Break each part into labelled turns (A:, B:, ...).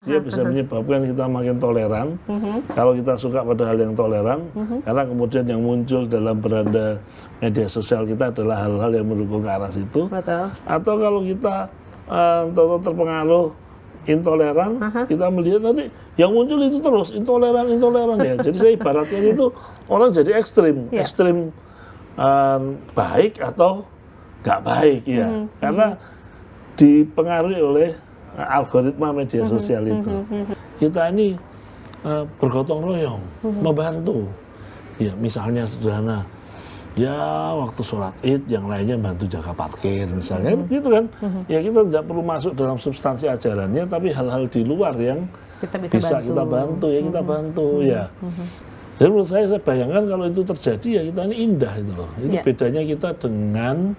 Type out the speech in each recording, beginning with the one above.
A: dia bisa menyebabkan kita makin toleran. Kalau kita suka pada hal yang toleran, karena kemudian yang muncul dalam beranda media sosial kita adalah hal-hal yang mendukung ke arah situ.
B: Betul.
A: Atau kalau kita terpengaruh intoleran, kita melihat nanti yang muncul itu terus intoleran ya. Jadi saya ibaratnya itu orang jadi ekstrim, ekstrim baik atau nggak baik ya, karena dipengaruhi oleh algoritma media sosial itu. Kita ini bergotong royong, membantu. Ya, misalnya sederhana, ya waktu sholat Id yang lainnya bantu jaga parkir misalnya, begitu kan? Ya kita tidak perlu masuk dalam substansi ajarannya, tapi hal-hal di luar yang bisa kita bantu ya kita bantu ya. Jadi menurut saya bayangkan kalau itu terjadi ya kita ini indah itu loh. Itu bedanya kita dengan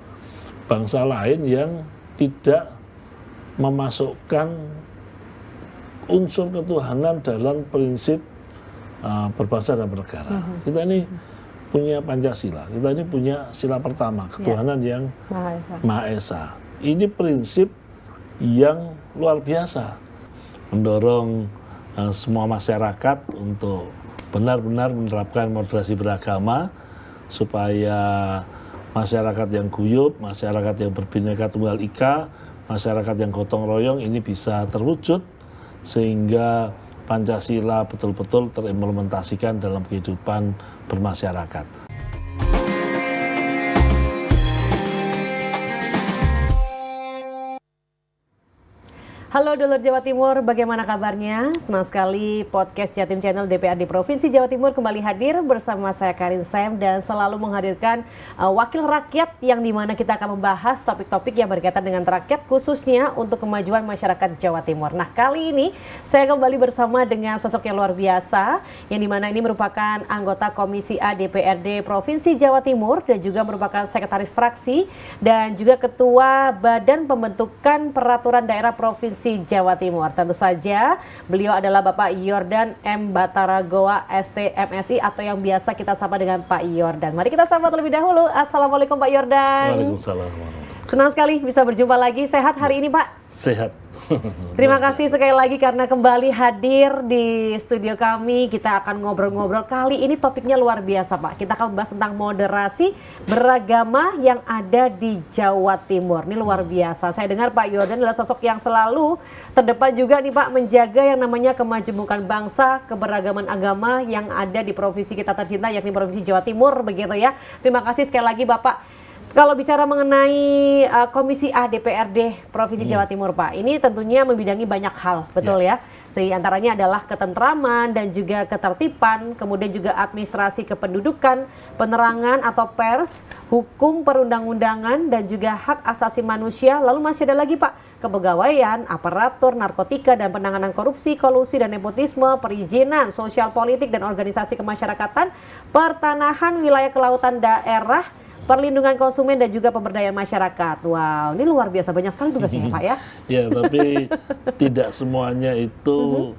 A: bangsa lain yang tidak memasukkan unsur ketuhanan dalam prinsip berbangsa dan bernegara. Kita ini punya Pancasila, kita ini punya sila pertama, ketuhanan yang Maha Esa. Ini prinsip yang luar biasa, mendorong semua masyarakat untuk benar-benar menerapkan moderasi beragama, supaya masyarakat yang guyup, masyarakat yang berbineka tunggal ika, masyarakat yang gotong royong ini bisa terwujud, sehingga Pancasila betul-betul terimplementasikan dalam kehidupan bermasyarakat.
B: Halo dulur Jawa Timur, bagaimana kabarnya? Senang sekali podcast Jatim Channel DPRD Provinsi Jawa Timur kembali hadir bersama saya Karin Sam dan selalu menghadirkan wakil rakyat yang dimana kita akan membahas topik-topik yang berkaitan dengan rakyat khususnya untuk kemajuan masyarakat Jawa Timur. Nah kali ini saya kembali bersama dengan sosok yang luar biasa yang dimana ini merupakan anggota Komisi A DPRD Provinsi Jawa Timur dan juga merupakan sekretaris fraksi dan juga ketua Badan Pembentukan Peraturan Daerah Provinsi Jawa Timur. Tentu saja beliau adalah Bapak Yordan M. Bataragoa ST MSI atau yang biasa kita sapa dengan Pak Yordan. Mari kita sapa terlebih dahulu. Assalamualaikum Pak Yordan.
A: Waalaikumsalam.
B: Senang sekali bisa berjumpa lagi. Sehat hari ini Pak?
A: Sehat.
B: Terima kasih sekali lagi karena kembali hadir di studio kami. Kita akan ngobrol-ngobrol. Kali ini topiknya luar biasa Pak. Kita akan bahas tentang moderasi beragama yang ada di Jawa Timur. Ini luar biasa. Saya dengar Pak Yordan adalah sosok yang selalu terdepan juga nih Pak, menjaga yang namanya kemajemukan bangsa, keberagaman agama yang ada di provinsi kita tercinta yakni Provinsi Jawa Timur begitu ya. Terima kasih sekali lagi Bapak. Kalau bicara mengenai Komisi A DPRD Provinsi Jawa Timur Pak, ini tentunya membidangi banyak hal, betul ya? Di antaranya adalah ketentraman dan juga ketertiban, kemudian juga administrasi kependudukan, penerangan atau pers, hukum perundang-undangan dan juga hak asasi manusia. Lalu masih ada lagi Pak, kepegawaian, aparatur, narkotika dan penanganan korupsi, kolusi dan nepotisme, perizinan, sosial politik dan organisasi kemasyarakatan, pertanahan, wilayah kelautan daerah, perlindungan konsumen dan juga pemberdayaan masyarakat. Wow, ini luar biasa banyak sekali tugasnya Pak ya.
A: Ya, tapi tidak semuanya itu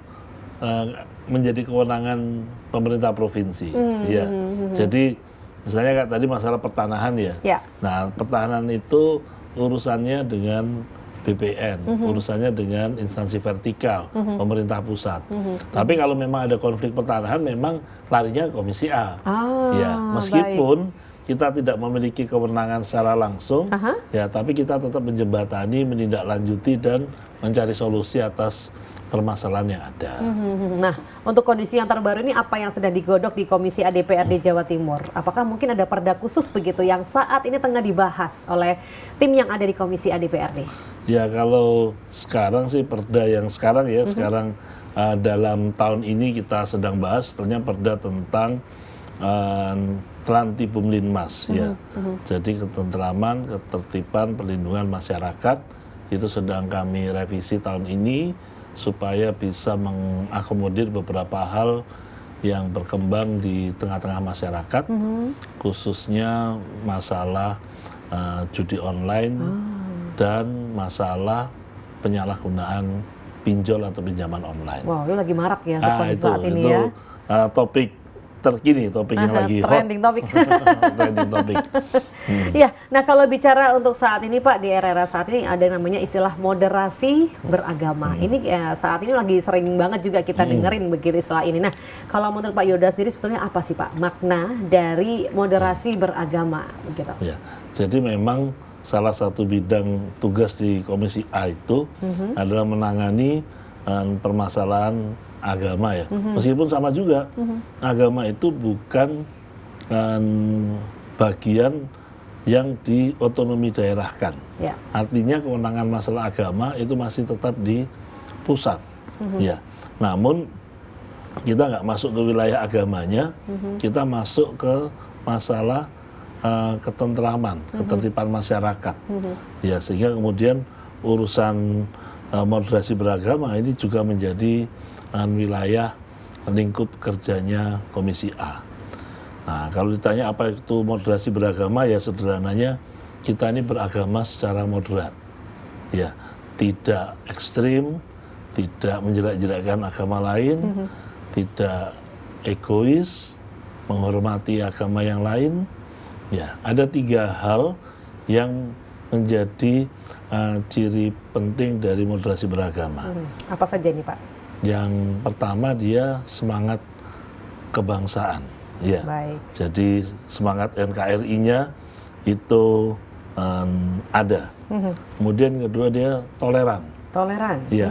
A: menjadi kewenangan pemerintah provinsi. Ya, jadi misalnya kayak tadi masalah pertanahan ya. Nah, pertahanan itu urusannya dengan BPN, urusannya dengan instansi vertikal, pemerintah pusat. Tapi kalau memang ada konflik pertanahan, memang larinya Komisi A. Ya, meskipun kita tidak memiliki kewenangan secara langsung, ya, tapi kita tetap menjembatani, menindaklanjuti dan mencari solusi atas permasalahan yang ada.
B: Nah, untuk kondisi yang terbaru ini apa yang sedang digodok di Komisi A DPRD Jawa Timur? Apakah mungkin ada perda khusus begitu yang saat ini tengah dibahas oleh tim yang ada di Komisi A DPRD?
A: Ya, kalau sekarang sih perda yang sekarang ya, sekarang dalam tahun ini kita sedang bahas ternyata perda tentang Trantibum Linmas ya. Jadi ketentraman, ketertiban, perlindungan masyarakat itu sedang kami revisi tahun ini supaya bisa mengakomodir beberapa hal yang berkembang di tengah-tengah masyarakat, khususnya masalah judi online dan masalah penyalahgunaan pinjol atau pinjaman online.
B: Wow, itu lagi marak ya untuk saat ini
A: itu,
B: ya.
A: Topik terkini, topik yang lagi hot.
B: Trending topik.
A: Trending topik.
B: Ya, nah kalau bicara untuk saat ini Pak, di era-era saat ini ada namanya istilah moderasi beragama. Ini saat ini lagi sering banget juga kita dengerin begitu istilah ini. Nah, kalau menurut Pak Yoda sendiri sebetulnya apa sih Pak makna dari moderasi beragama begitu?
A: Ya, jadi memang salah satu bidang tugas di Komisi A itu adalah menangani permasalahan agama ya. Meskipun sama juga, agama itu bukan bagian yang diotonomi daerahkan.
B: Ya.
A: Artinya kewenangan masalah agama itu masih tetap di pusat. Ya. Namun kita nggak masuk ke wilayah agamanya, kita masuk ke masalah ketentraman, ketertiban masyarakat. Ya, sehingga kemudian urusan moderasi beragama ini juga menjadi wilayah lingkup kerjanya Komisi A. Nah, kalau ditanya apa itu moderasi beragama, ya sederhananya kita ini beragama secara moderat. Ya, tidak ekstrim, tidak menjelek-jelekkan agama lain, tidak egois, menghormati agama yang lain. Ya, ada 3 hal yang menjadi ciri penting dari moderasi beragama.
B: Apa saja ini Pak?
A: Yang pertama dia semangat kebangsaan. Ya.
B: Baik.
A: Jadi semangat NKRI-nya itu ada. Kemudian kedua dia toleran.
B: Toleran.
A: Ya.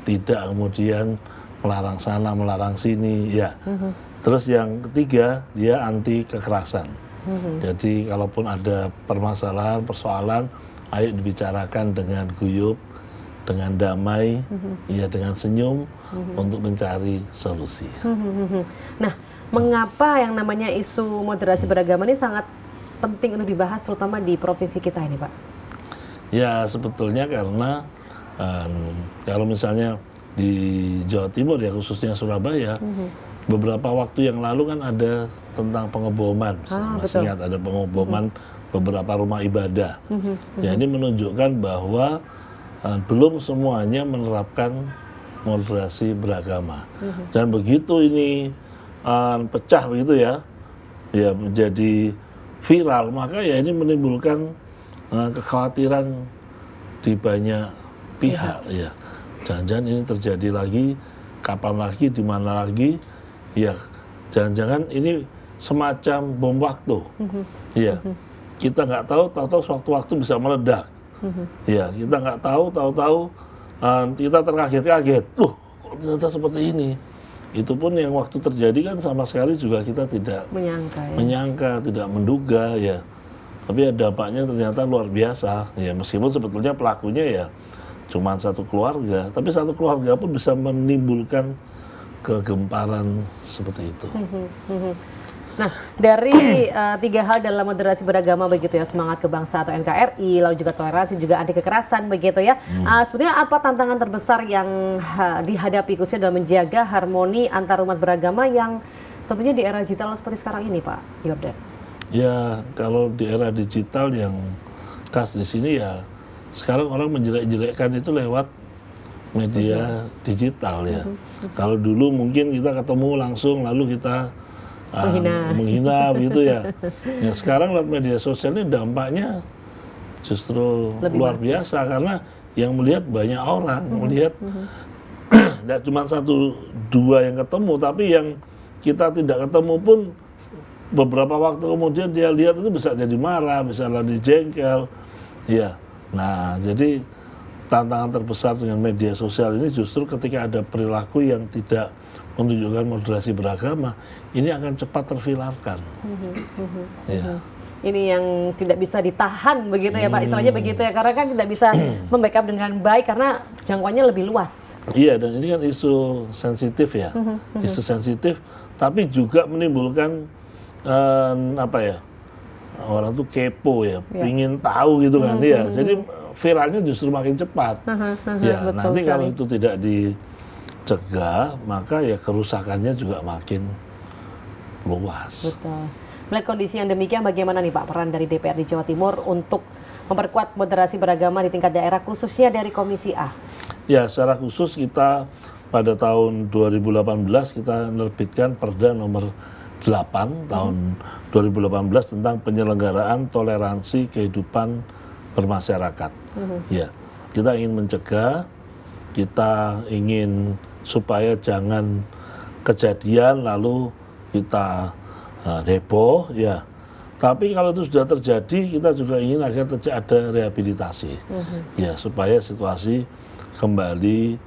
A: Tidak kemudian melarang sana, melarang sini. Ya. Terus yang ketiga dia anti kekerasan. Jadi kalaupun ada permasalahan, persoalan, ayo dibicarakan dengan guyup, dengan damai, ya dengan senyum untuk mencari solusi.
B: Nah, mengapa yang namanya isu moderasi beragama ini sangat penting untuk dibahas terutama di provinsi kita ini, Pak?
A: Ya, sebetulnya karena kalau misalnya di Jawa Timur ya khususnya Surabaya, beberapa waktu yang lalu kan ada tentang pengeboman, masih ingat ada pengeboman beberapa rumah ibadah. Ya, ini menunjukkan bahwa belum semuanya menerapkan moderasi beragama. Dan begitu ini pecah begitu ya menjadi viral, maka ya ini menimbulkan kekhawatiran di banyak pihak ya. Jangan-jangan ini terjadi lagi, kapan lagi, di mana lagi? Ya, jangan-jangan ini semacam bom waktu. Ya, kita nggak tahu sewaktu-waktu bisa meledak. Ya, kita nggak tahu kita terkaget-kaget. Loh, kok ternyata seperti ini? Itu pun yang waktu terjadi kan sama sekali juga kita tidak menyangka, tidak menduga ya. Tapi ya dampaknya ternyata luar biasa. Ya, meskipun sebetulnya pelakunya ya cuma satu keluarga, tapi satu keluarga pun bisa menimbulkan kegemparan seperti itu.
B: Nah, dari 3 hal dalam moderasi beragama begitu ya, semangat kebangsaan atau NKRI, lalu juga toleransi, juga anti kekerasan begitu ya. Sebetulnya apa tantangan terbesar yang dihadapi khususnya dalam menjaga harmoni antar umat beragama yang tentunya di era digital seperti sekarang ini, Pak Yordan? Ya,
A: kalau di era digital yang khas di sini ya, sekarang orang menjelek-jelekkan itu lewat media digital ya. Kalau dulu mungkin kita ketemu langsung lalu kita menghina gitu ya. Ya sekarang lewat media sosial ini dampaknya justru luar biasa karena yang melihat banyak orang, melihat tidak cuma 1-2 yang ketemu, tapi yang kita tidak ketemu pun beberapa waktu kemudian dia lihat itu bisa jadi marah, bisa jadi jengkel. Ya. Nah, jadi tantangan terbesar dengan media sosial ini justru ketika ada perilaku yang tidak menunjukkan moderasi beragama, ini akan cepat tervilarkan. Ya.
B: Ini yang tidak bisa ditahan begitu ya Pak, istilahnya begitu ya, karena kan tidak bisa membackup dengan baik karena jangkauannya lebih luas.
A: Iya, dan ini kan isu sensitif ya, isu sensitif, tapi juga menimbulkan orang tuh kepo ya, ingin tahu gitu kan ya. Jadi viralnya justru makin cepat. Ya, nanti kalau itu tidak dicegah, maka ya kerusakannya juga makin luas.
B: Betul. Melihat kondisi yang demikian, bagaimana nih Pak peran dari DPRD Jawa Timur untuk memperkuat moderasi beragama di tingkat daerah khususnya dari Komisi A?
A: Ya, secara khusus kita pada tahun 2018 kita menerbitkan Perda nomor 8 tahun 2018 tentang penyelenggaraan toleransi kehidupan bermasyarakat. Ya, kita ingin mencegah, kita ingin supaya jangan kejadian lalu kita heboh, ya. Tapi kalau itu sudah terjadi, kita juga ingin agar ada rehabilitasi, ya, supaya situasi kembali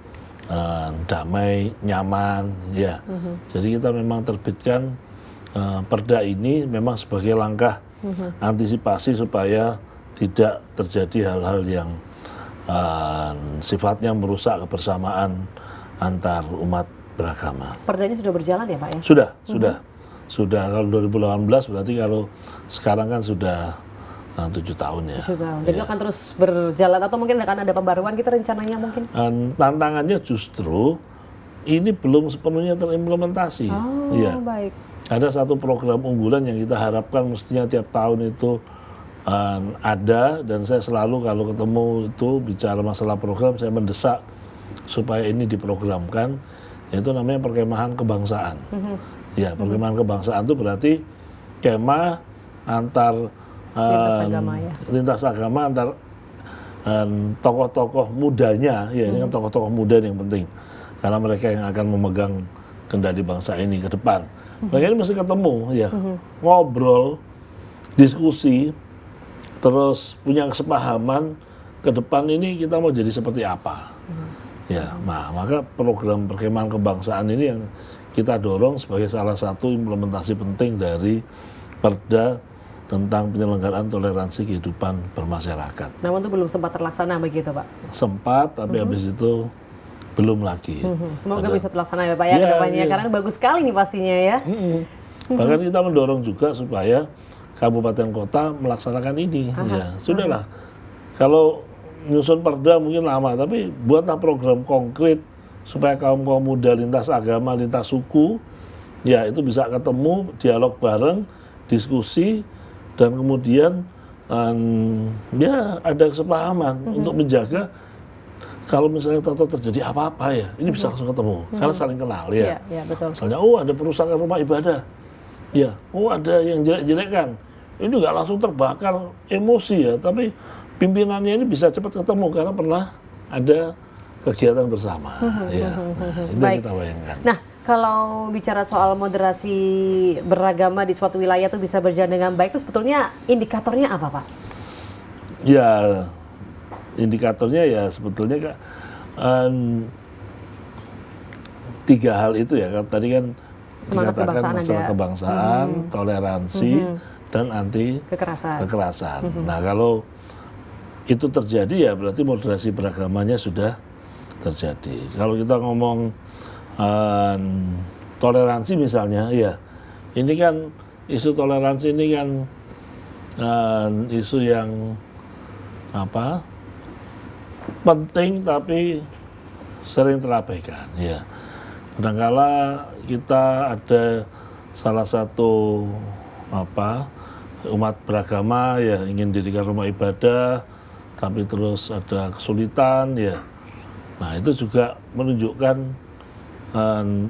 A: damai, nyaman, ya. Jadi kita memang terbitkan Perda ini memang sebagai langkah antisipasi supaya tidak terjadi hal-hal yang sifatnya merusak kebersamaan antar umat beragama.
B: Perdanya sudah berjalan ya Pak ya?
A: Sudah. Kalau 2018 berarti kalau sekarang kan sudah 7 tahun ya.
B: 7 tahun. Jadi akan terus berjalan atau mungkin akan ada pembaruan kita rencananya mungkin?
A: Tantangannya justru ini belum sepenuhnya terimplementasi.
B: Oh,
A: ya.
B: Baik.
A: Ada satu program unggulan yang kita harapkan mestinya tiap tahun itu ada, dan saya selalu kalau ketemu itu bicara masalah program saya mendesak supaya ini diprogramkan, yaitu namanya perkemahan kebangsaan. Ya, perkemahan kebangsaan itu berarti kemah antar lintas agama antar tokoh-tokoh mudanya, ya ini kan tokoh-tokoh muda yang penting karena mereka yang akan memegang kendali bangsa ini ke depan. Mereka ini mesti ketemu, ya, ngobrol, diskusi, terus punya kesepahaman ke depan ini kita mau jadi seperti apa. Ya, maka program perkemahan kebangsaan ini yang kita dorong sebagai salah satu implementasi penting dari Perda tentang penyelenggaraan toleransi kehidupan bermasyarakat.
B: Namun itu belum sempat terlaksana begitu Pak?
A: Sempat, tapi habis itu belum lagi.
B: Semoga bisa terlaksana ya Pak ya, ke depannya, karena bagus sekali nih pastinya ya.
A: Bahkan kita mendorong juga supaya kabupaten kota melaksanakan ini. Ya, sudahlah. Kalau nyusun perda mungkin lama, tapi buatlah program konkret supaya kaum muda lintas agama, lintas suku, ya itu bisa ketemu, dialog bareng, diskusi, dan kemudian ya ada kesepahaman untuk menjaga kalau misalnya tahu-tahu terjadi apa-apa ya, ini bisa langsung ketemu, karena saling kenal ya.
B: Iya, betul.
A: Misalnya, ada perusakan rumah ibadah, ya, ada yang jelek-jelekan, ini nggak langsung terbakar emosi ya, tapi pimpinannya ini bisa cepat ketemu karena pernah ada kegiatan bersama. Ya, itu yang kita bayangkan.
B: Nah, kalau bicara soal moderasi beragama di suatu wilayah itu bisa berjalan dengan baik, itu sebetulnya indikatornya apa Pak?
A: Ya, indikatornya ya sebetulnya tiga hal itu ya. Tadi kan dikatakan masalah kebangsaan, toleransi, dan anti kekerasan. Nah, kalau itu terjadi ya berarti moderasi beragamanya sudah terjadi. Kalau kita ngomong toleransi misalnya, ya ini kan isu toleransi ini kan isu yang penting tapi sering terabaikan, ya. Kadangkala kita ada salah satu umat beragama ya ingin dirikan rumah ibadah, tapi terus ada kesulitan, ya. Nah, itu juga menunjukkan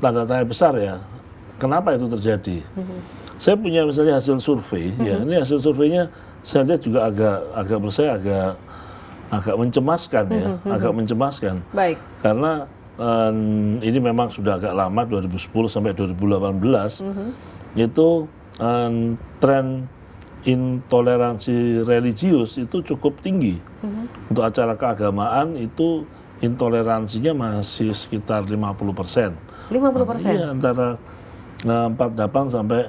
A: tanda tanya besar ya. Kenapa itu terjadi? Saya punya misalnya hasil survei, ya. Ini hasil surveinya saya lihat juga agak mencemaskan ya, agak mencemaskan.
B: Baik.
A: Karena ini memang sudah agak lama, 2010 sampai 2018, itu tren intoleransi religius itu cukup tinggi. Untuk acara keagamaan itu intoleransinya masih sekitar 50%.
B: 50%?
A: Iya, antara 48 sampai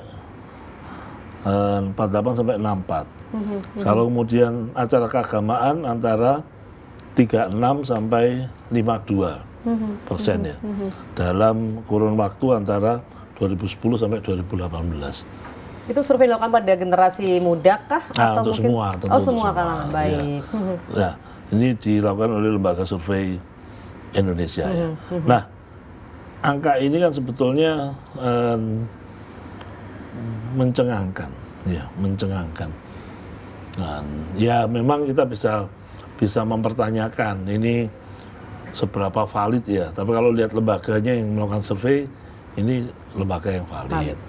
A: 64. Kalau kemudian acara keagamaan antara 36 sampai 52% ya. Dalam kurun waktu antara 2010 sampai 2018.
B: Itu survei dilakukan pada generasi muda kah?
A: Nah,
B: atau
A: untuk
B: mungkin
A: semua, tentu
B: semua kalangan. Baik.
A: Ya. Ini dilakukan oleh lembaga survei Indonesia ya. Nah, angka ini kan sebetulnya mencengangkan, ya, mencengangkan. Dan ya memang kita bisa mempertanyakan ini seberapa valid ya. Tapi kalau lihat lembaganya yang melakukan survei, ini lembaga yang valid.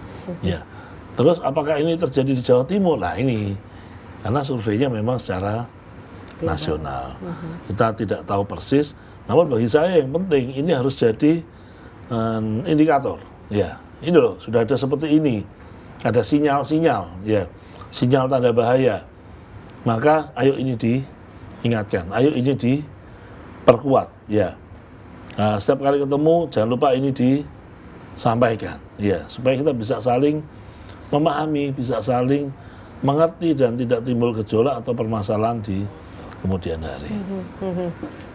A: Ya. Terus apakah ini terjadi di Jawa Timur? Nah ini, karena surveinya memang secara nasional. Kita tidak tahu persis. Namun bagi saya yang penting ini harus jadi indikator. Ya, ini loh sudah ada seperti ini. Ada sinyal-sinyal, ya, sinyal tanda bahaya. Maka ayo ini diingatkan, ayo ini diperkuat, ya. Nah, setiap kali ketemu jangan lupa ini disampaikan, ya, supaya kita bisa saling memahami, bisa saling mengerti dan tidak timbul gejolak atau permasalahan di kemudian hari.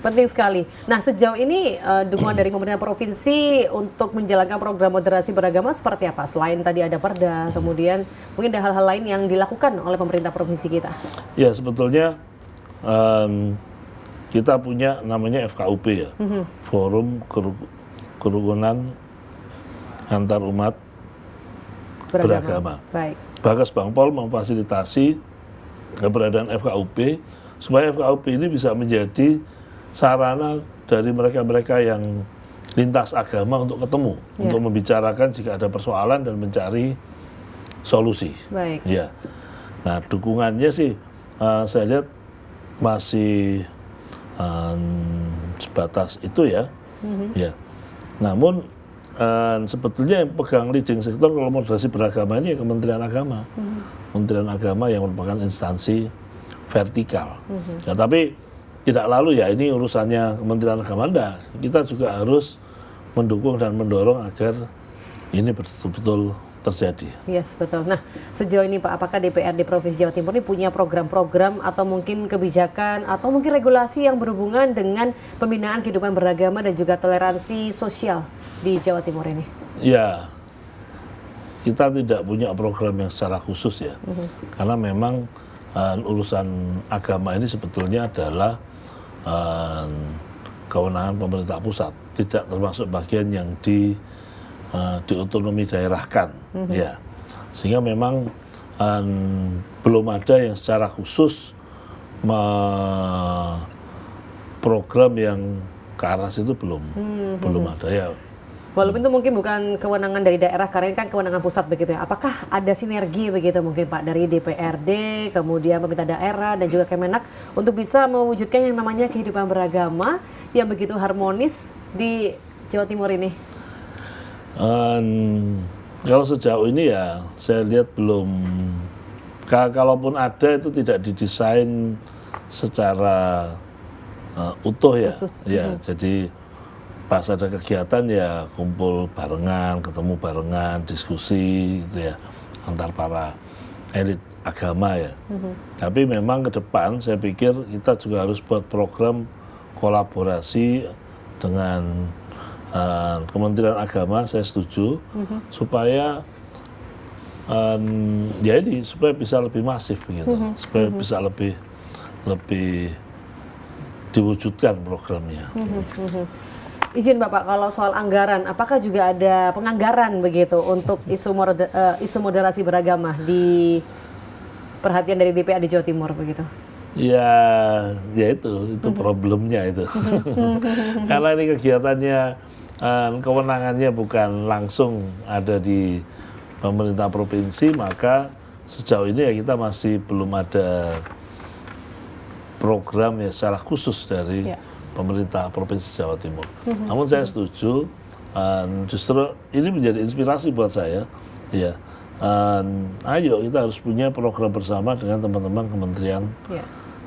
B: Penting sekali. Nah, sejauh ini dukungan dari pemerintah provinsi untuk menjalankan program moderasi beragama seperti apa? Selain tadi ada perda, kemudian mungkin ada hal-hal lain yang dilakukan oleh pemerintah provinsi kita.
A: Ya, sebetulnya kita punya namanya FKUP ya, Forum Kerukunan Antar Umat Beragama.
B: Baik.
A: Bagas Bangpol memfasilitasi keberadaan FKUP supaya FKUP ini bisa menjadi sarana dari mereka-mereka yang lintas agama untuk ketemu, untuk membicarakan jika ada persoalan dan mencari solusi.
B: Baik.
A: Ya. Nah, dukungannya sih saya lihat masih sebatas itu ya. Ya. Namun sebetulnya yang pegang leading sektor kalau moderasi beragama ini ya Kementerian Agama. Kementerian Agama yang merupakan instansi vertikal. Ya, tapi tidak lalu ya ini urusannya Kementerian Agama, enggak. Kita juga harus mendukung dan mendorong agar ini betul-betul terjadi.
B: Yes, betul. Nah, sejauh ini Pak, apakah DPRD Provinsi Jawa Timur ini punya program-program atau mungkin kebijakan atau mungkin regulasi yang berhubungan dengan pembinaan kehidupan beragama dan juga toleransi sosial di Jawa Timur ini?
A: Ya, kita tidak punya program yang secara khusus ya, karena memang urusan agama ini sebetulnya adalah kewenangan pemerintah pusat, tidak termasuk bagian yang diotonomi daerahkan, ya, sehingga memang belum ada yang secara khusus program yang ke arah situ belum ada ya.
B: Walaupun itu mungkin bukan kewenangan dari daerah, karena ini kan kewenangan pusat begitu ya. Apakah ada sinergi begitu mungkin Pak dari DPRD, kemudian pemerintah daerah dan juga Kemenak untuk bisa mewujudkan yang namanya kehidupan beragama yang begitu harmonis di Jawa Timur ini?
A: Kalau sejauh ini ya saya lihat belum. Kalaupun ada itu tidak didesain secara utuh ya. Khusus. Ya, jadi pas ada kegiatan ya kumpul barengan, ketemu barengan, diskusi gitu ya antar para elit agama ya. Tapi memang ke depan saya pikir kita juga harus buat program kolaborasi dengan Kementerian Agama, saya setuju, supaya ya ini supaya bisa lebih masif gitu, supaya bisa lebih diwujudkan programnya.
B: Izin Bapak, kalau soal anggaran, apakah juga ada penganggaran begitu untuk isu moderasi beragama di perhatian dari DPRD Jawa Timur begitu?
A: Ya itu problemnya itu. Karena ini kegiatannya, kewenangannya bukan langsung ada di pemerintah provinsi, maka sejauh ini ya kita masih belum ada program ya secara khusus dari pemerintah Provinsi Jawa Timur. Namun saya setuju, justru ini menjadi inspirasi buat saya. Ya, ayo kita harus punya program bersama dengan teman-teman Kementerian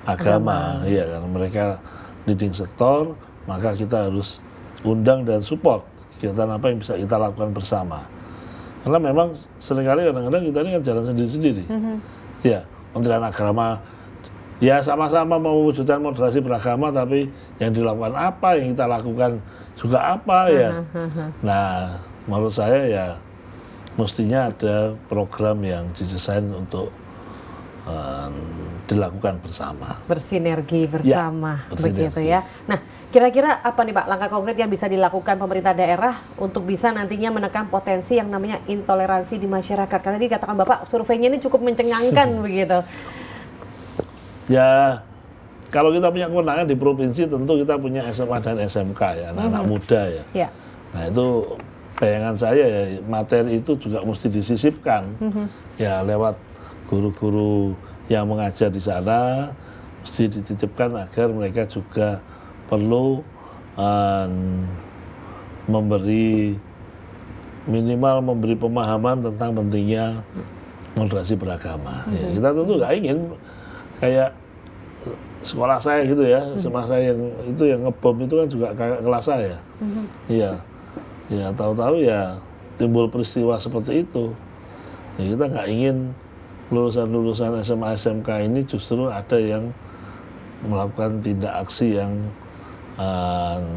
A: Agama. Ya, karena mereka leading sektor, maka kita harus undang dan support kegiatan apa yang bisa kita lakukan bersama. Karena memang seringkali kadang-kadang kita ini kan jalan sendiri-sendiri. Ya, Kementerian Agama ya sama-sama mewujudkan moderasi beragama, tapi yang dilakukan apa, yang kita lakukan juga apa ya. Nah, menurut saya ya mestinya ada program yang didesain untuk dilakukan bersama.
B: Bersinergi bersama, begitu ya. Nah, kira-kira apa nih Pak langkah konkret yang bisa dilakukan pemerintah daerah untuk bisa nantinya menekan potensi yang namanya intoleransi di masyarakat? Karena tadi katakan Bapak surveinya ini cukup mencengangkan begitu.
A: Ya, kalau kita punya kewenangan di provinsi, tentu kita punya SMA dan SMK ya, anak-anak muda ya.
B: Ya.
A: Nah itu bayangan saya ya, materi itu juga mesti disisipkan ya lewat guru-guru yang mengajar di sana, mesti dititipkan agar mereka juga perlu minimal memberi pemahaman tentang pentingnya moderasi beragama. Ya, kita tentu nggak ingin kayak sekolah saya gitu ya, SMA saya yang ngebom itu kan juga kayak kelas saya. Iya, ya tahu-tahu ya timbul peristiwa seperti itu. Ya, kita nggak ingin lulusan-lulusan SMA SMK ini justru ada yang melakukan tindak aksi yang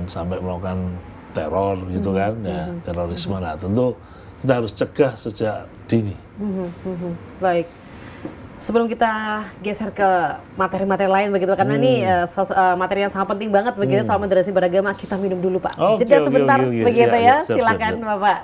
A: sampai melakukan teror gitu kan, ya terorisme. Nah tentu kita harus cegah sejak dini.
B: Baik. Sebelum kita geser ke materi-materi lain begitu, karena ini materi yang sangat penting banget begitu soal moderasi beragama, kita minum dulu Pak. Jeda sebentar begitu ya, silakan Bapak.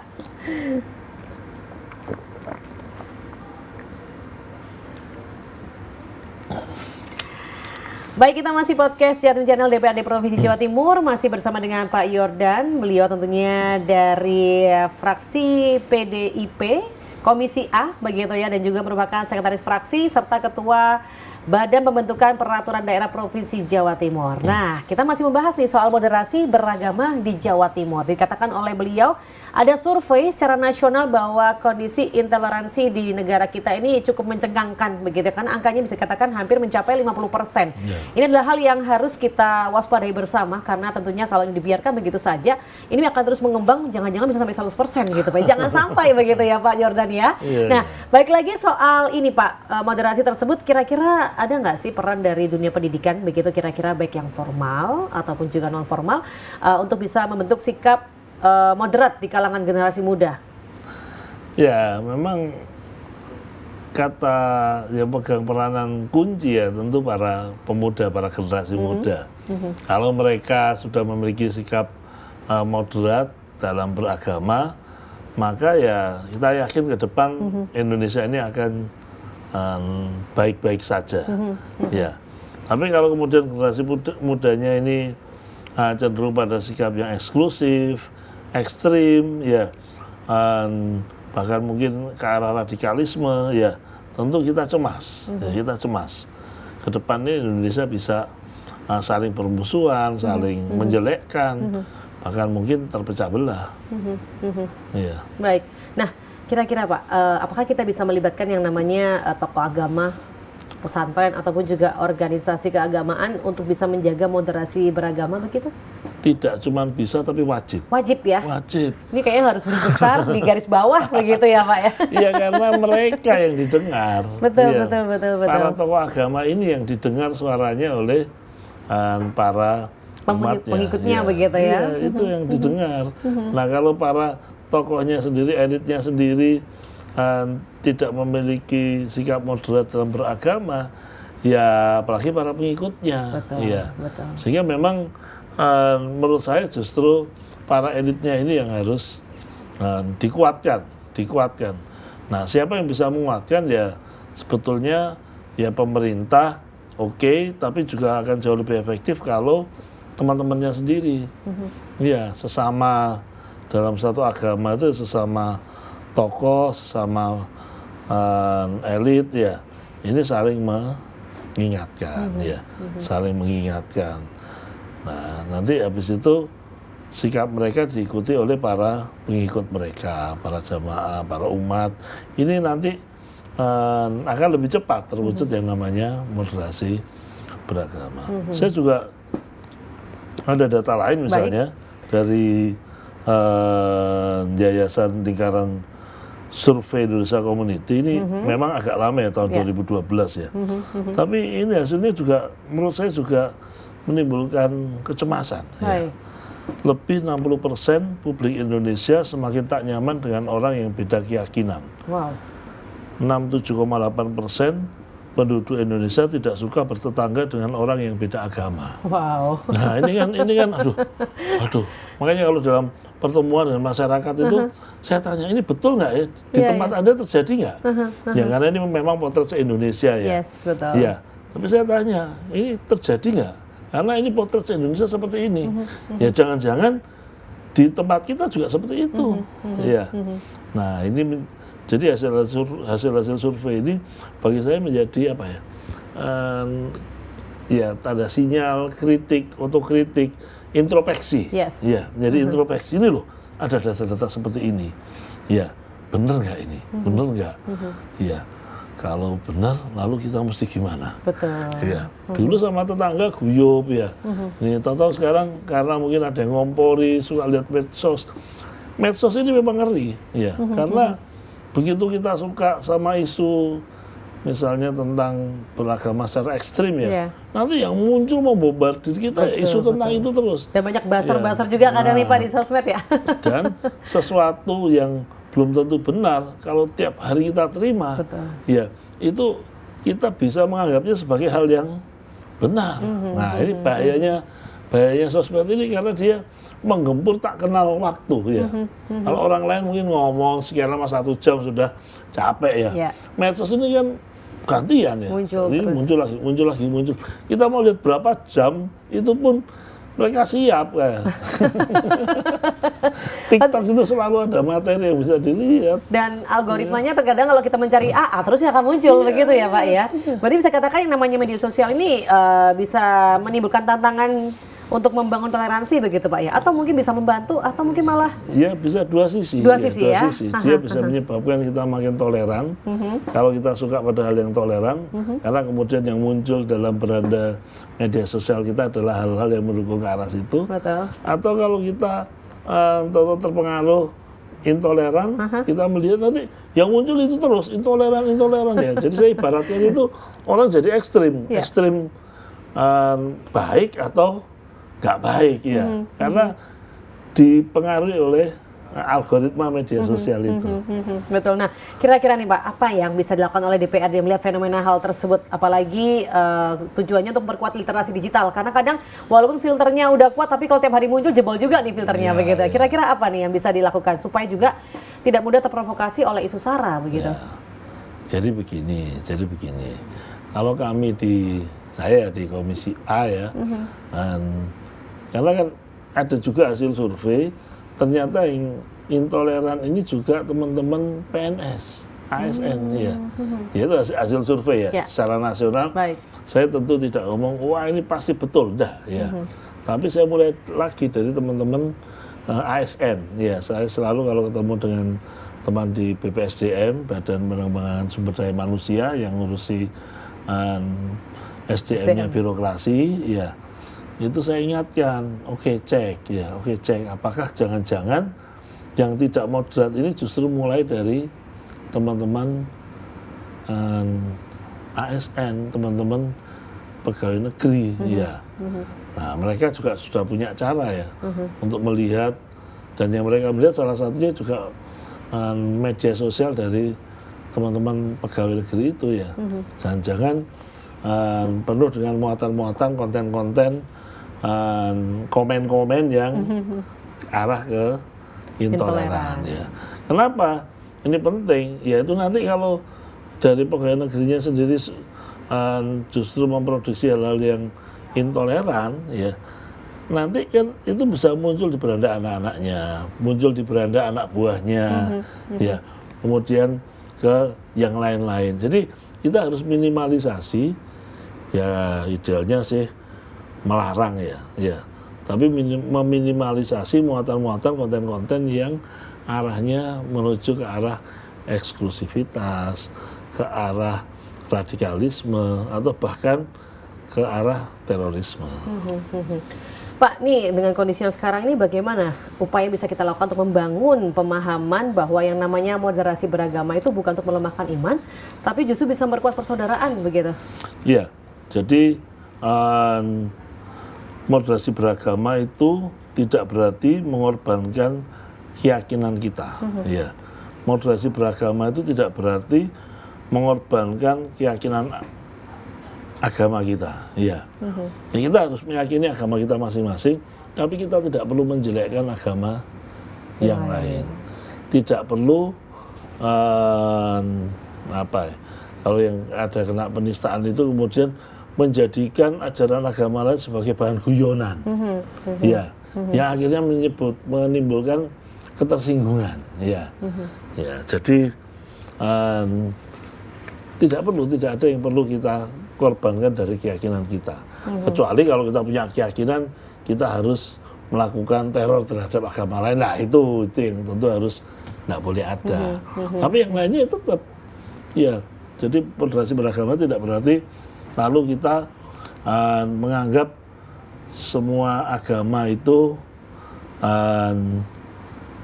B: Baik, kita masih podcast Jatim Channel DPRD Provinsi Jawa Timur, masih bersama dengan Pak Yordan. Beliau tentunya dari fraksi PDIP Komisi A begitu ya, dan juga merupakan sekretaris fraksi serta ketua Badan Pembentukan Peraturan Daerah Provinsi Jawa Timur. Nah, kita masih membahas nih soal moderasi beragama di Jawa Timur. Dikatakan oleh beliau, ada survei secara nasional bahwa kondisi intoleransi di negara kita ini cukup mencengangkan begitu kan. Angkanya bisa dikatakan hampir mencapai 50%. Ini adalah hal yang harus kita waspadai bersama, karena tentunya kalau ini dibiarkan begitu saja, ini akan terus mengembang, jangan-jangan bisa sampai 100% gitu Pak. Jangan sampai begitu ya Pak Yordan ya. Nah, baik lagi soal ini Pak, moderasi tersebut kira-kira ada nggak sih peran dari dunia pendidikan begitu kira-kira baik yang formal ataupun juga non formal untuk bisa membentuk sikap moderat di kalangan generasi muda?
A: Ya memang kata yang pegang peranan kunci ya tentu para pemuda, para generasi muda. Kalau mereka sudah memiliki sikap moderat dalam beragama, maka ya kita yakin ke depan Indonesia ini akan baik-baik saja, ya. Tapi kalau kemudian generasi mudanya ini cenderung pada sikap yang eksklusif, ekstrim, ya, bahkan mungkin ke arah radikalisme, ya, tentu kita cemas, ya, kita cemas. Kedepannya Indonesia bisa saling bermusuhan, saling menjelekkan, bahkan mungkin terpecah belah. Ya.
B: Baik. Nah, kira-kira Pak, apakah kita bisa melibatkan yang namanya tokoh agama, pesantren ataupun juga organisasi keagamaan untuk bisa menjaga moderasi beragama begitu?
A: Tidak cuma bisa tapi wajib.
B: Wajib ya?
A: Wajib.
B: Ini kayaknya harus besar di garis bawah begitu ya Pak ya?
A: Iya, karena mereka yang didengar.
B: Betul,
A: ya.
B: betul.
A: Para tokoh agama ini yang didengar suaranya oleh para
B: pengikutnya
A: ya.
B: Begitu ya?
A: Iya, itu yang didengar. Nah kalau para tokohnya sendiri, elitnya sendiri tidak memiliki sikap moderat dalam beragama, ya apalagi para pengikutnya.
B: Betul,
A: ya.
B: betul.
A: Sehingga memang menurut saya justru para elitnya ini yang harus dikuatkan. Nah siapa yang bisa menguatkan ya sebetulnya ya pemerintah oke, tapi juga akan jauh lebih efektif kalau teman-temannya sendiri. Ya sesama dalam satu agama itu sesama tokoh, sesama elit ya, ini saling mengingatkan ya, saling mengingatkan. Nah nanti habis itu sikap mereka diikuti oleh para pengikut mereka, para jamaah, para umat. Ini nanti akan lebih cepat terwujud yang namanya moderasi beragama. Saya juga ada data lain misalnya dari Yayasan Lingkaran Survei Indonesia Community ini memang agak lama ya tahun 2012 ya. Tapi ini hasilnya juga menurut saya juga menimbulkan kecemasan. Ya. Lebih 60% publik Indonesia semakin tak nyaman dengan orang yang beda keyakinan. 67,8% penduduk Indonesia tidak suka bertetangga dengan orang yang beda agama. Nah ini kan aduh. Makanya kalau dalam pertemuan dengan masyarakat itu saya tanya, ini betul nggak ya di tempat Anda terjadi nggak? Ya karena ini memang potret se-Indonesia ya.
B: Yes, betul.
A: Ya, Tapi saya tanya, ini terjadi nggak? Karena ini potret Indonesia seperti ini. Ya jangan-jangan di tempat kita juga seperti itu. Ya. Nah ini jadi hasil survei ini bagi saya menjadi apa ya? Ya tanda sinyal, kritik, otokritik, introspeksi.
B: Yes.
A: Ya, jadi introspeksi ini loh ada data-data seperti ini. Ya, benar nggak ini? Benar nggak? Ya. Kalau benar, lalu kita mesti gimana?
B: Betul.
A: Ya, dulu sama tetangga guyup ya. Nih, tahu sekarang karena mungkin ada yang ngompori, suka lihat medsos. Medsos ini memang ngeri, ya. Karena begitu kita suka sama isu, misalnya tentang beragama secara ekstrim ya, nanti yang muncul membombardir kita isu tentang itu terus.
B: Dan banyak basar-basar juga kadang nih Pak di sosmed ya.
A: Dan sesuatu yang belum tentu benar kalau tiap hari kita terima, ya itu kita bisa menganggapnya sebagai hal yang benar. Nah ini bahayanya sosmed ini karena dia menggempur tak kenal waktu ya. Kalau orang lain mungkin ngomong sekian lama 1 jam sudah capek ya. Medsos ini kan gantian ya. Muncul lagi. Kita mau lihat berapa jam itu pun mereka siap kayak. TikTok itu selalu ada materi yang bisa dilihat.
B: Dan algoritmanya terkadang kalau kita mencari A terus akan muncul begitu ya Pak ya. Berarti bisa katakan yang namanya media sosial ini bisa menimbulkan tantangan untuk membangun toleransi begitu Pak ya? Atau mungkin bisa membantu atau mungkin malah?
A: Ya bisa dua sisi.
B: Dua sisi.
A: Dia bisa menyebabkan kita makin toleran. Kalau kita suka pada hal yang toleran, karena kemudian yang muncul dalam beranda media sosial kita adalah hal-hal yang mendukung ke arah situ.
B: Betul.
A: Atau kalau kita terpengaruh intoleran, kita melihat nanti yang muncul itu terus intoleran ya. Jadi saya ibaratnya itu orang jadi ekstrim baik atau nggak baik ya, karena dipengaruhi oleh algoritma media sosial itu.
B: Betul. Nah, kira-kira nih Pak, apa yang bisa dilakukan oleh DPRD melihat fenomena hal tersebut? Apalagi tujuannya untuk memperkuat literasi digital. Karena kadang walaupun filternya udah kuat, tapi kalau tiap hari muncul jebol juga nih filternya begitu. Kira-kira apa nih yang bisa dilakukan supaya juga tidak mudah terprovokasi oleh isu sara begitu?
A: Ya. Jadi begini. Kalau kami saya di Komisi A ya, karena kan ada juga hasil survei, ternyata yang intoleran ini juga teman-teman PNS, ASN ya. Itu hasil survei ya, secara nasional.
B: Baik.
A: Saya tentu tidak ngomong, wah ini pasti betul, dah ya. Tapi saya mulai lagi dari teman-teman ASN, ya. Saya selalu kalau ketemu dengan teman di BPSDM, Badan Pengembangan Sumber Daya Manusia yang ngurusi SDM-nya birokrasi, ya. Itu saya ingatkan, oke cek, apakah jangan-jangan yang tidak moderat ini justru mulai dari teman-teman ASN, teman-teman pegawai negeri, ya. Nah mereka juga sudah punya cara ya untuk melihat, dan yang mereka melihat salah satunya juga media sosial dari teman-teman pegawai negeri itu ya. Jangan-jangan penuh dengan muatan-muatan, konten-konten, komen-komen yang arah ke intoleran ya. Kenapa? Ini penting, yaitu nanti kalau dari pegawai negerinya sendiri justru memproduksi hal-hal yang intoleran ya, nanti kan itu bisa muncul di beranda anak-anaknya, muncul di beranda anak buahnya, ya, kemudian ke yang lain-lain. Jadi kita harus minimalisasi, ya idealnya sih melarang ya. Tapi meminimalisasi muatan-muatan konten-konten yang arahnya menuju ke arah eksklusivitas, ke arah radikalisme, atau bahkan ke arah terorisme.
B: Pak, nih dengan kondisi yang sekarang ini bagaimana upaya bisa kita lakukan untuk membangun pemahaman bahwa yang namanya moderasi beragama itu bukan untuk melemahkan iman, tapi justru bisa memperkuat persaudaraan begitu?
A: Iya, jadi moderasi beragama itu tidak berarti mengorbankan keyakinan kita. Ya, moderasi beragama itu tidak berarti mengorbankan keyakinan agama kita. Ya, kita harus meyakini agama kita masing-masing, tapi kita tidak perlu menjelekkan agama yang lain. Tidak perlu kalau yang ada kena penistaan itu kemudian menjadikan ajaran agama lain sebagai bahan guyonan, ya, yang akhirnya menimbulkan ketersinggungan, ya, ya. Jadi tidak ada yang perlu kita korbankan dari keyakinan kita, kecuali kalau kita punya keyakinan kita harus melakukan teror terhadap agama lain, nah itu yang tentu harus nggak boleh ada. Tapi yang lainnya tetap, ya. Jadi moderasi beragama tidak berarti lalu kita menganggap semua agama itu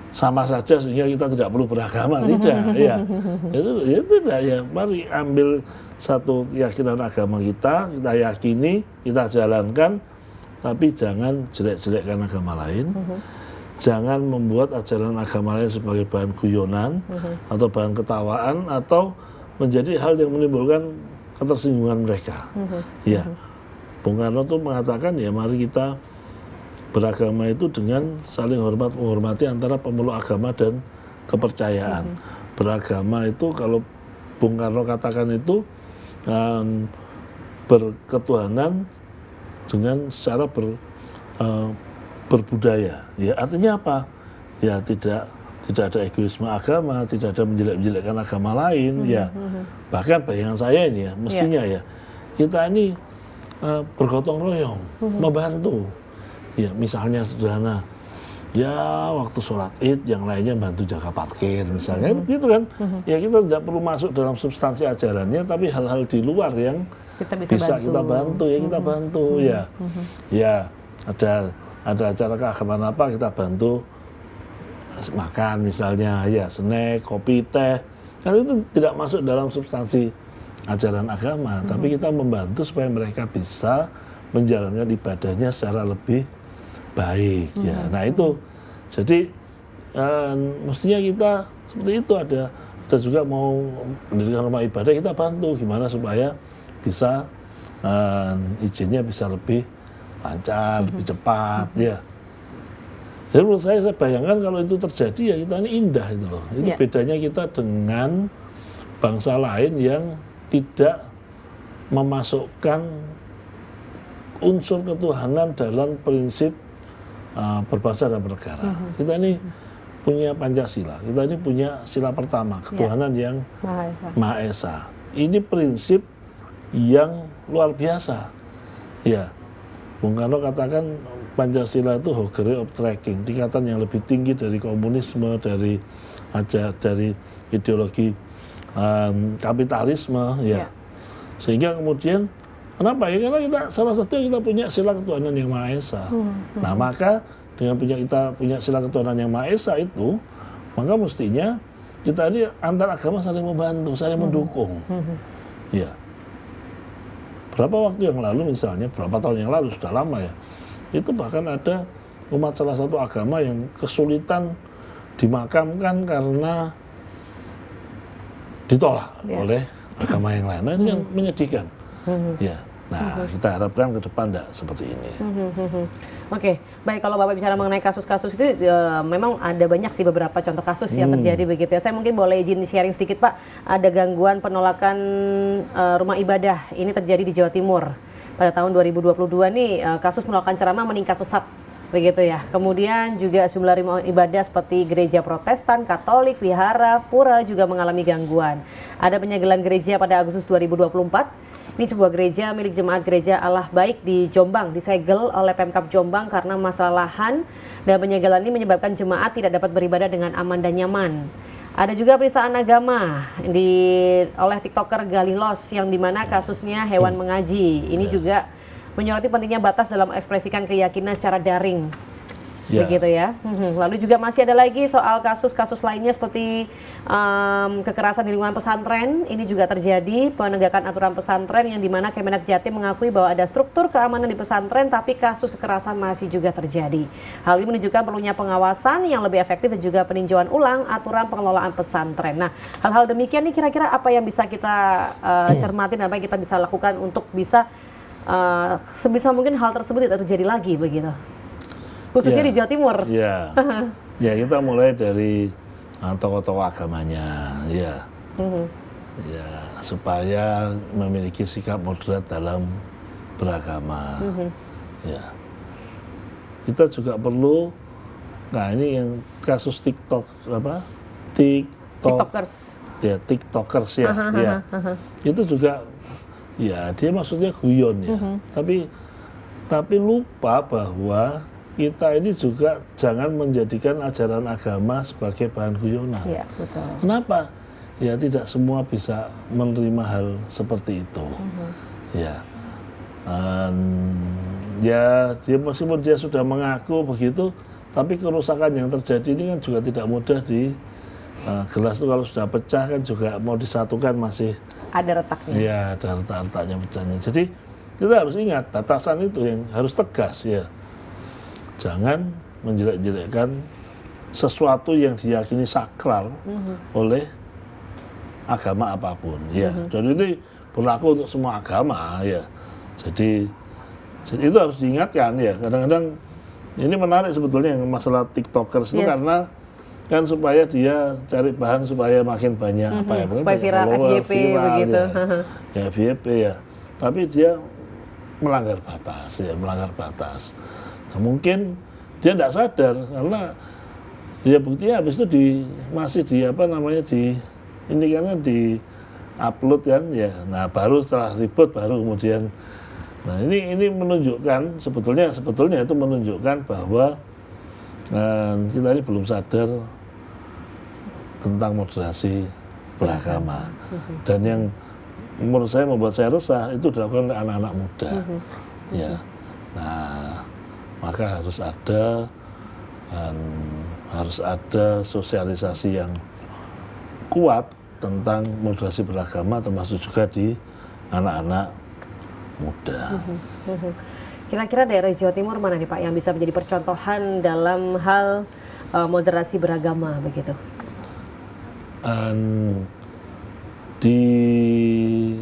A: sama saja sehingga kita tidak perlu beragama, tidak, ya. Itu tidak, ya. Mari ambil satu keyakinan agama kita yakini, kita jalankan, tapi jangan jelek-jelekkan agama lain. Jangan membuat ajaran agama lain sebagai bahan guyonan atau bahan ketawaan atau menjadi hal yang menimbulkan ketersinggungan mereka. Ya, Bung Karno tuh mengatakan, ya mari kita beragama itu dengan saling menghormati antara pemeluk agama dan kepercayaan. Beragama itu kalau Bung Karno katakan itu berketuhanan dengan secara berbudaya. Ya, artinya apa? Ya tidak ada egoisme agama, tidak ada menjelek-jelekkan agama lain, ya. Bahkan bayangan saya ini ya, mestinya ya, kita ini bergotong royong, membantu. Ya, misalnya sederhana, ya waktu sholat Id yang lainnya bantu jaga parkir misalnya, gitu kan. Ya kita tidak perlu masuk dalam substansi ajarannya, tapi hal-hal di luar yang bisa kita bantu, ya kita bantu, ya. Ya, ada acara keagamaan apa kita bantu makan misalnya, ya snack, kopi, teh, kan itu tidak masuk dalam substansi ajaran agama, tapi kita membantu supaya mereka bisa menjalankan ibadahnya secara lebih baik, ya. Nah itu, jadi mestinya kita seperti itu, ada juga mau mendirikan rumah ibadah, kita bantu gimana supaya bisa izinnya bisa lebih lancar, lebih cepat, ya. Jadi menurut saya bayangkan kalau itu terjadi, ya kita ini indah itu loh. Itu bedanya kita dengan bangsa lain yang tidak memasukkan unsur ketuhanan dalam prinsip berbangsa dan bernegara. Kita ini punya Pancasila, kita ini punya sila pertama, ketuhanan yang Maha Esa. Ini prinsip yang luar biasa. Ya, Bung Karno katakan Pancasila itu hogere of tracking, tingkatan yang lebih tinggi dari komunisme, dari ideologi kapitalisme, ya. Sehingga kemudian kenapa ya? Karena kita salah satu kita punya sila ketuhanan yang Maha Esa. Nah, maka dengan kita punya sila ketuhanan yang Maha Esa itu, maka mestinya kita ini antar agama saling membantu, saling mendukung. Ya. Berapa waktu yang lalu misalnya, berapa tahun yang lalu, sudah lama ya, itu bahkan ada umat salah satu agama yang kesulitan dimakamkan karena ditolak oleh agama yang lain. Nah, ini yang menyedihkan. Ya. Nah, kita harapkan ke depan tidak seperti ini.
B: Oke, baik, kalau Bapak bicara mengenai kasus-kasus itu memang ada banyak sih beberapa contoh kasus yang terjadi begitu ya. Saya mungkin boleh izin sharing sedikit, Pak. Ada gangguan penolakan rumah ibadah. Ini terjadi di Jawa Timur. Pada tahun 2022 nih kasus penolakan ceramah meningkat pesat begitu ya. Kemudian juga sejumlah rumah ibadah seperti gereja Protestan, Katolik, Vihara, Pura juga mengalami gangguan. Ada penyegelan gereja pada Agustus 2024. Ini sebuah gereja milik Jemaat Gereja Allah Baik di Jombang disegel oleh Pemkab Jombang karena masalah lahan, dan penyegelan ini menyebabkan jemaat tidak dapat beribadah dengan aman dan nyaman. Ada juga penistaan agama oleh TikToker Galilos yang dimana kasusnya hewan mengaji. Ini juga menyoroti pentingnya batas dalam mengekspresikan keyakinan secara daring. Begitu ya. Lalu juga masih ada lagi soal kasus-kasus lainnya seperti kekerasan di lingkungan pesantren. Ini juga terjadi penegakan aturan pesantren yang dimana Kemenak Jatim mengakui bahwa ada struktur keamanan di pesantren, tapi kasus kekerasan masih juga terjadi. Hal ini menunjukkan perlunya pengawasan yang lebih efektif dan juga peninjauan ulang aturan pengelolaan pesantren. Nah, hal-hal demikian nih kira-kira apa yang bisa kita cermatin, apa yang kita bisa lakukan untuk bisa sebisa mungkin hal tersebut tidak terjadi lagi begitu, khususnya di Jawa Timur. Ya, ya kita mulai dari tokoh-tokoh agamanya, ya, ya supaya memiliki sikap moderat dalam
A: beragama. Ya, kita juga perlu. Nah ini yang kasus
B: TikTokers.
A: Ya, TikTokers ya, itu juga, ya dia maksudnya guyon ya. Tapi lupa bahwa kita ini juga jangan menjadikan ajaran agama sebagai bahan guyonan.
B: Ya, betul.
A: Kenapa? Ya tidak semua bisa menerima hal seperti itu. Ya, ya dia meskipun dia sudah mengaku begitu, tapi kerusakan yang terjadi ini kan juga tidak mudah di gelas itu kalau sudah pecah kan juga mau disatukan masih
B: ada retaknya.
A: Ya, ada retak-retaknya pecahnya. Jadi kita harus ingat batasan itu yang harus tegas ya. Jangan menjelek-jelekkan sesuatu yang diyakini sakral oleh agama apapun ya. Dan itu berlaku untuk semua agama ya. Jadi itu harus diingatkan ya. Kadang-kadang ini menarik sebetulnya yang masalah TikTokers itu karena kan supaya dia cari bahan supaya makin banyak
B: supaya viral, FYP begitu.
A: Ya FYP ya. Tapi dia melanggar batas ya, melanggar batas. Nah, mungkin dia tidak sadar karena ya buktinya habis itu masih di ini karena di upload kan ya. Nah baru setelah ribut baru kemudian, nah ini menunjukkan sebetulnya itu menunjukkan bahwa kita ini belum sadar tentang moderasi beragama. Dan yang menurut saya membuat saya resah itu dilakukan oleh anak-anak muda. Ya, nah maka harus ada sosialisasi yang kuat tentang moderasi beragama termasuk juga di anak-anak muda.
B: Kira-kira daerah Jawa Timur mana nih Pak yang bisa menjadi percontohan dalam hal moderasi beragama begitu?
A: Di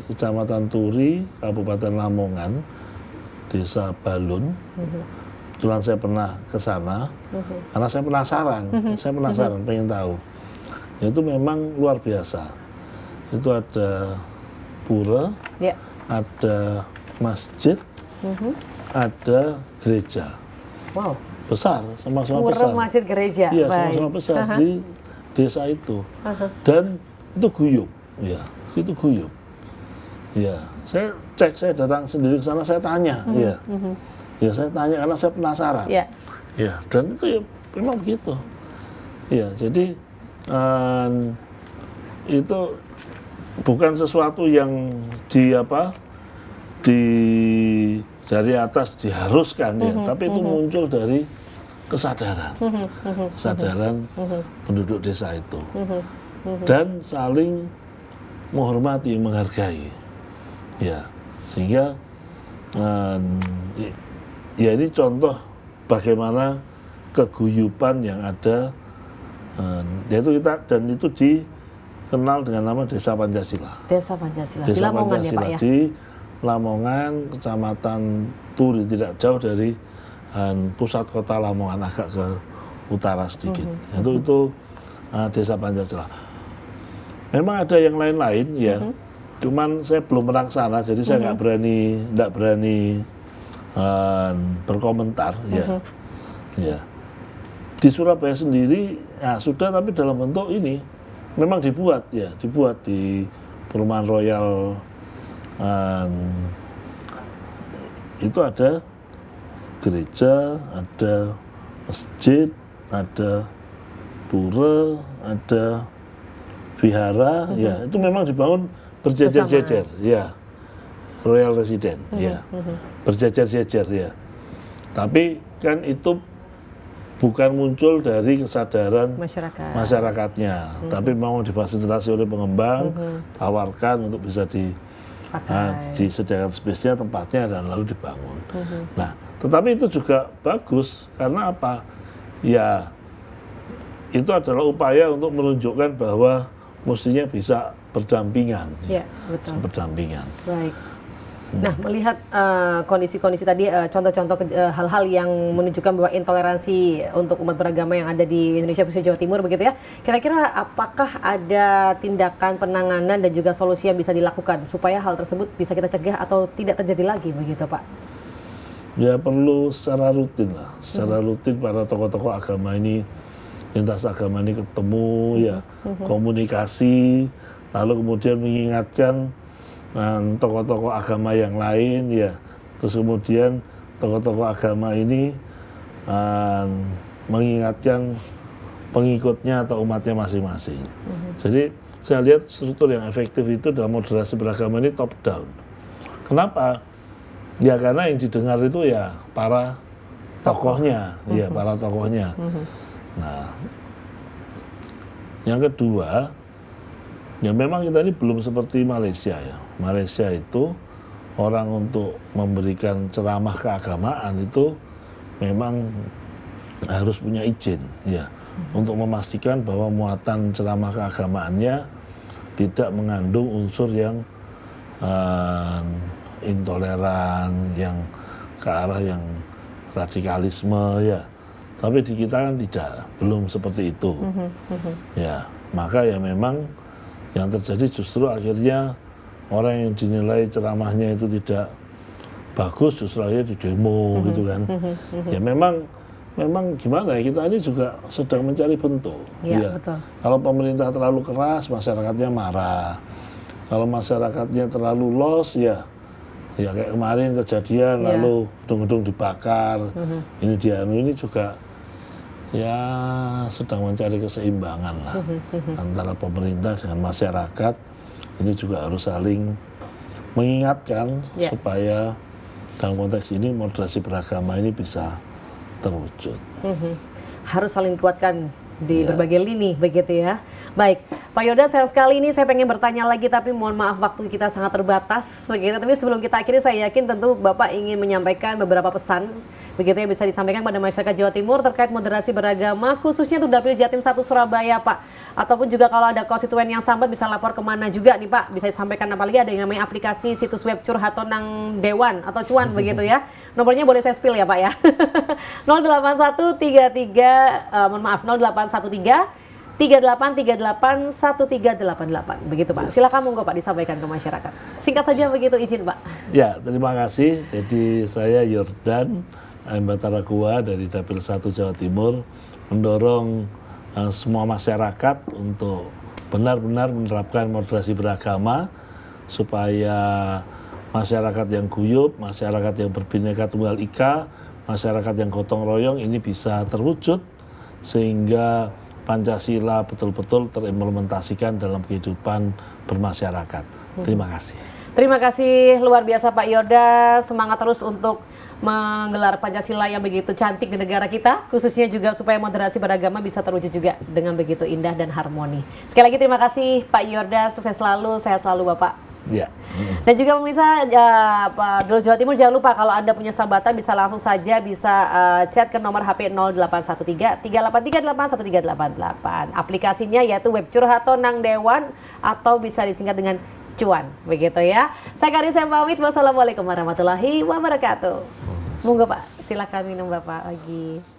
A: Kecamatan Turi, Kabupaten Lamongan, Desa Balun. Kebetulan saya pernah ke sana karena saya penasaran, pengen tahu. Itu memang luar biasa. Itu ada pura, ada masjid, ada gereja.
B: Wow.
A: Besar, sama-sama besar.
B: Pura, masjid, gereja.
A: Iya, sama-sama besar di desa itu. Dan itu guyup, ya, itu guyup. Ya, saya datang sendiri ke sana, saya tanya, ya. Ya, saya tanya karena saya penasaran. Ya, dan itu ya memang begitu. Ya, jadi itu bukan sesuatu yang dari atas diharuskan ya, tapi itu muncul dari kesadaran penduduk desa itu dan saling menghormati, menghargai, ya, sehingga ya ini contoh bagaimana keguyupan yang ada. Yaitu dan itu dikenal dengan nama Desa Pancasila.
B: Desa Pancasila.
A: Desa
B: Di Lamongan
A: Pancasila,
B: ya Pak ya?
A: Di Lamongan, Kecamatan Turi, tidak jauh dari pusat kota Lamongan, agak ke utara sedikit. Itu Desa Pancasila. Memang ada yang lain-lain ya, cuman saya belum pernah ke sana, jadi saya nggak berani berkomentar ya. Ya. Di Surabaya sendiri ya sudah, tapi dalam bentuk ini memang dibuat di Perumahan Royal. Itu ada gereja, ada masjid, ada pura, ada vihara, ya itu memang dibangun berjejer-jejer, ya, Royal Resident, ya, berjejer-jejer, ya. Tapi kan itu bukan muncul dari kesadaran masyarakatnya, tapi mau difasilitasi oleh pengembang, tawarkan untuk bisa disediakan space-nya, tempatnya, dan lalu dibangun. Nah, tetapi itu juga bagus karena apa? Ya, itu adalah upaya untuk menunjukkan bahwa mestinya bisa berdampingan.
B: Ya, betul.
A: Berdampingan.
B: Baik. Nah, melihat kondisi-kondisi tadi, contoh-contoh hal-hal yang menunjukkan bahwa intoleransi untuk umat beragama yang ada di Indonesia khususnya Jawa Timur begitu ya, kira-kira apakah ada tindakan penanganan dan juga solusi yang bisa dilakukan supaya hal tersebut bisa kita cegah atau tidak terjadi lagi begitu Pak?
A: Ya perlu secara rutin lah, secara rutin para tokoh-tokoh agama ini, lintas agama ini ketemu ya, komunikasi, lalu kemudian mengingatkan tokoh-tokoh agama yang lain ya, terus kemudian tokoh-tokoh agama ini mengingatkan pengikutnya atau umatnya masing-masing. Jadi saya lihat struktur yang efektif itu dalam moderasi beragama ini top down. Kenapa? Ya karena yang didengar itu ya para tokohnya, ya para tokohnya. Nah, yang kedua, ya memang kita ini belum seperti Malaysia ya. Malaysia itu orang untuk memberikan ceramah keagamaan itu memang harus punya izin ya, untuk memastikan bahwa muatan ceramah keagamaannya tidak mengandung unsur yang intoleran, yang ke arah yang radikalisme ya. Tapi di kita kan tidak, belum seperti itu. Ya, maka ya memang yang terjadi justru akhirnya orang yang dinilai ceramahnya itu tidak bagus justru akhirnya di demo gitu kan. Ya memang gimana ya, kita ini juga sedang mencari bentuk.
B: Ya, betul.
A: Kalau pemerintah terlalu keras, masyarakatnya marah. Kalau masyarakatnya terlalu los ya kayak kemarin kejadian lalu gedung-gedung dibakar. Ini juga ya sedang mencari keseimbangan lah antara pemerintah dengan masyarakat. Ini juga harus saling mengingatkan supaya dalam konteks ini moderasi beragama ini bisa terwujud.
B: Harus saling kuatkan di berbagai lini begitu ya. Baik, Pak Yoda, sayang sekali ini saya pengen bertanya lagi tapi mohon maaf waktu kita sangat terbatas begitu. Tapi sebelum kita akhiri saya yakin tentu Bapak ingin menyampaikan beberapa pesan begitu ya bisa disampaikan pada masyarakat Jawa Timur terkait moderasi beragama khususnya untuk Dapil Jatim 1 Surabaya Pak. Ataupun juga kalau ada konstituen yang sambat bisa lapor kemana juga nih Pak, bisa disampaikan apalagi ada yang namanya aplikasi situs web Curhatonang Dewan atau Cuan begitu ya. Nomornya boleh saya spill ya Pak ya. 0813 begitu Pak. Silakan monggo Pak disampaikan ke masyarakat. Singkat saja begitu, izin Pak.
A: Ya, terima kasih. Jadi saya Yordan Batara Gua dari Dapil 1 Jawa Timur mendorong semua masyarakat untuk benar-benar menerapkan moderasi beragama supaya masyarakat yang guyup, masyarakat yang berbineka tunggal ika, masyarakat yang gotong royong ini bisa terwujud sehingga Pancasila betul-betul terimplementasikan dalam kehidupan bermasyarakat. Terima kasih.
B: Terima kasih luar biasa Pak Yoda, semangat terus untuk menggelar Pancasila yang begitu cantik di negara kita, khususnya juga supaya moderasi beragama bisa terwujud juga dengan begitu indah dan harmoni. Sekali lagi terima kasih Pak Yoda, sukses selalu, sehat selalu Bapak.
A: Ya.
B: Dan juga pemirsa Dapil Jawa Timur, jangan lupa kalau Anda punya sambatan bisa langsung saja chat ke nomor HP 0813 383 813 138. Aplikasinya yaitu web Curhatonang Dewan atau bisa disingkat dengan Cuan, begitu ya. Saya Karissa pamit, wassalamualaikum warahmatullahi wabarakatuh. Monggo Pak, silakan minum Bapak lagi.